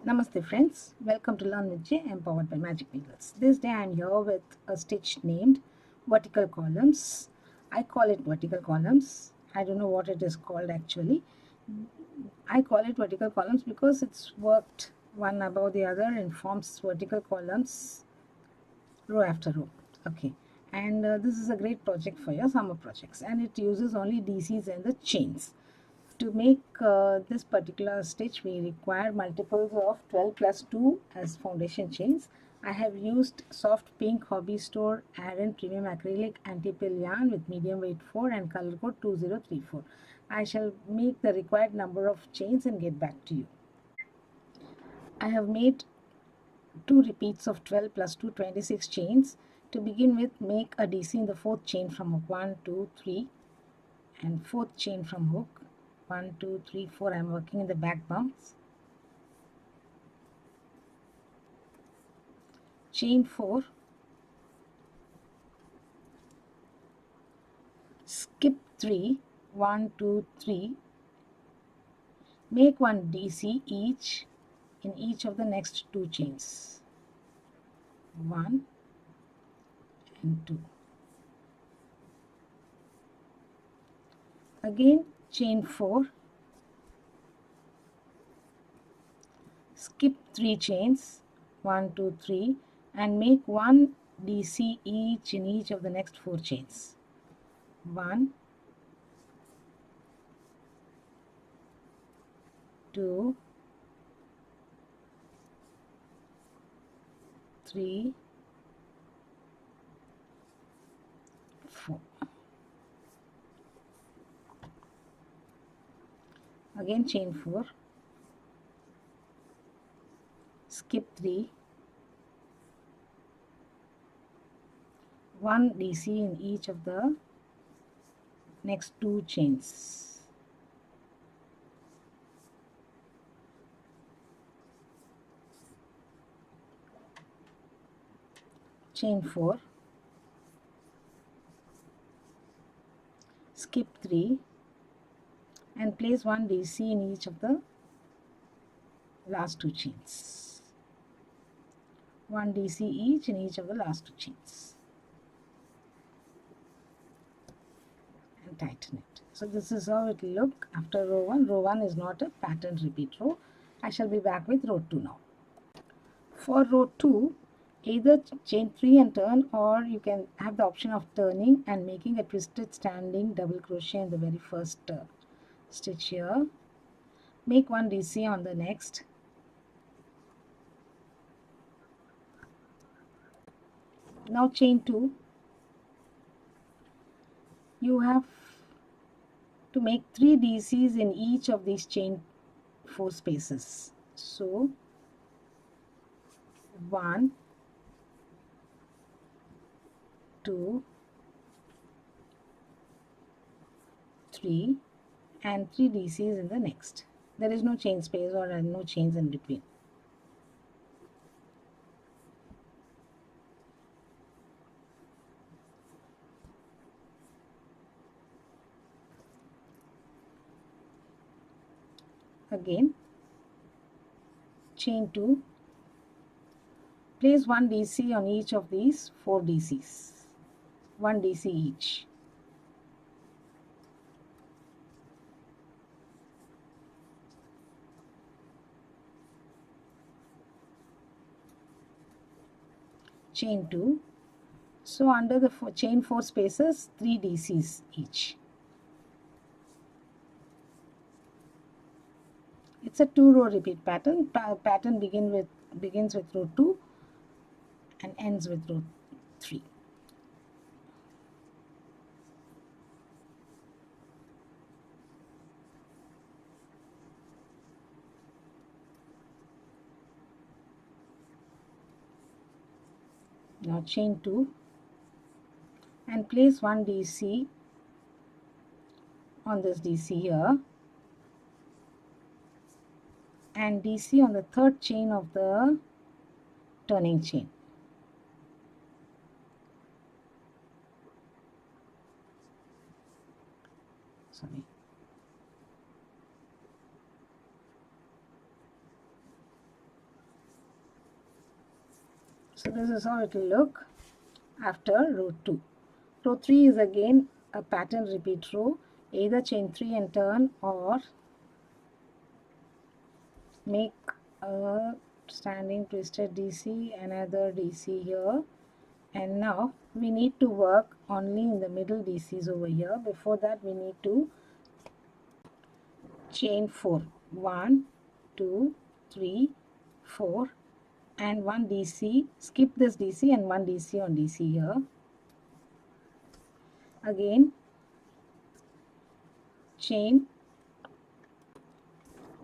Namaste friends, welcome to Learn with J. I am powered by Magic Needles. This day I am here with a stitch named vertical columns. I call it vertical columns. I don't know what it is called actually. I call it vertical columns because it's worked one above the other and forms vertical columns row after row. Okay, and this is a great project for your summer projects, and it uses only DCs and the chains. To make this particular stitch, we require multiples of 12 plus 2 as foundation chains. I have used soft pink Hobby Store Aran Premium Acrylic Anti-Pill yarn with medium weight 4 and color code 2034. I shall make the required number of chains and get back to you. I have made 2 repeats of 12 plus 2, 26 chains. To begin with, make a DC in the 4th chain from hook 1, 2, 3 and 4th chain from hook 1, 2, 3, 4. I am working in the back bumps. Chain 4, skip 3, 1, 2, 3, make 1 DC each in each of the next 2 chains, 1 and 2. Again chain 4, skip 3 chains, 1, 2, 3 and make 1 DC each in each of the next 4 chains, 1, 2, 3, 4. Again chain 4, skip 3, 1 DC in each of the next 2 chains, chain 4, skip 3 and place 1 DC in each of the last 2 chains, 1 DC each in each of the last 2 chains and tighten it. So this is how it will look after row 1. Row 1 is not a pattern repeat row. I shall be back with row 2 now. For row 2, either chain 3 and turn, or you can have the option of turning and making a twisted standing double crochet in the very first stitch here. Make 1 DC on the next. Now chain 2. You have to make 3 DCs in each of these chain 4 spaces. So 1, 2, 3 and 3 DCs in the next. There is no chain space or no chains in between. Again chain 2, place 1 DC on each of these 4 DCs, 1 DC each. Chain 2. So under the chain 4 spaces, 3 DCs each. It's a 2-row repeat pattern. Pattern begins with row 2 and ends with row 3. Now chain 2 and place 1 DC on this DC here and DC on the 3rd chain of the turning chain. Sorry. So this is how it will look after row 2. Row 3 is again a pattern repeat row, either chain 3 and turn or make a standing twisted DC, another DC here, and now we need to work only in the middle DCs over here. Before that we need to chain 4, 1 2 3 4 and 1 DC, skip this DC and 1 DC on DC here. Again chain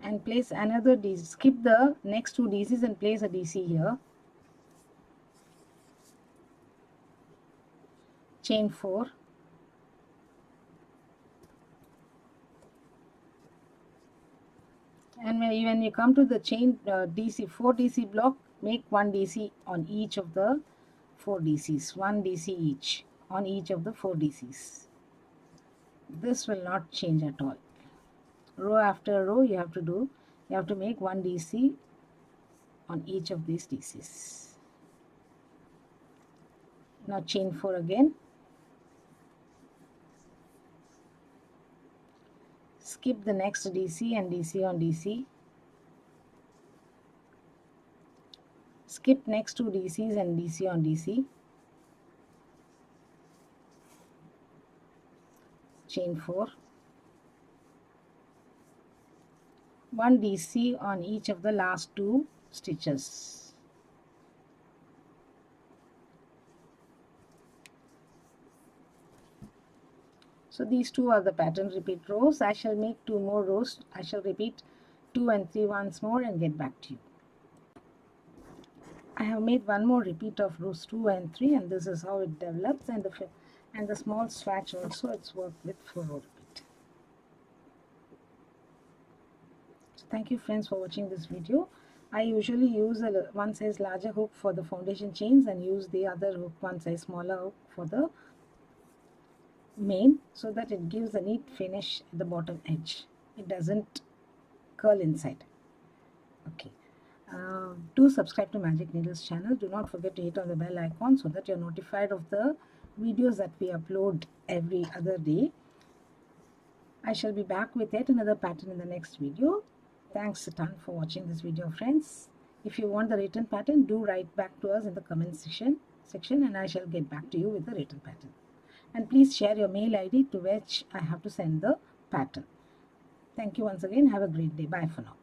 and place another DC, skip the next 2 DCs and place a DC here, chain 4, and when you come to the chain DC 4 DC block, make 1 DC on each of the 4 DCs, 1 DC each on each of the 4 DCs. This will not change at all. Row after row you have to make 1 DC on each of these DCs. Now chain 4 again, skip the next DC and DC on DC, skip next 2 DCs and DC on DC, chain 4, 1 DC on each of the last 2 stitches. So these 2 are the pattern repeat rows. I shall make 2 more rows. I shall repeat 2 and 3 once more and get back to you. I have made 1 more repeat of rows 2 and 3, and this is how it develops, and the small swatch also it's worked with for row repeat. So thank you friends for watching this video. I usually use a one size larger hook for the foundation chains and use the other hook, one size smaller hook, for the main, so that it gives a neat finish at the bottom edge. It doesn't curl inside. Okay. Do subscribe to Magic Needles channel. Do not forget to hit on the bell icon so that you're notified of the videos that we upload every other day. I shall be back with yet another pattern in the next video. Thanks a ton for watching this video, friends. If you want the written pattern, do write back to us in the comment section and I shall get back to you with the written pattern. And please share your mail ID to which I have to send the pattern. Thank you once again. Have a great day. Bye for now.